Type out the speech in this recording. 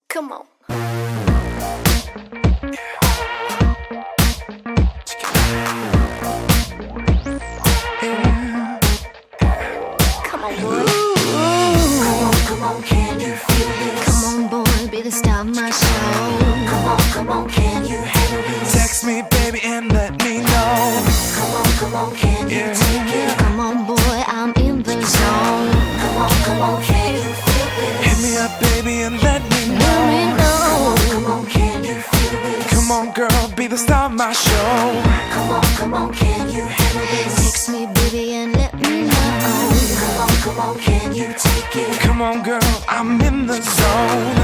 Come on. Come on, boy. Come on, can you feel this? Come on, boy, be the star of my show. Come on, can you handle this? Text me, baby, and let me know. Come on, can you take it? Come on, boy, I'm in the zone. Come on, can you feel this? Hit me up, baby, and let me Let me know. know. Come on, can you feel this? Come on, girl, be the star of my show. Come on, can you handle this? Text me, baby, and let me know. Come on, can you take it? Come on, girl, I'm in the zone.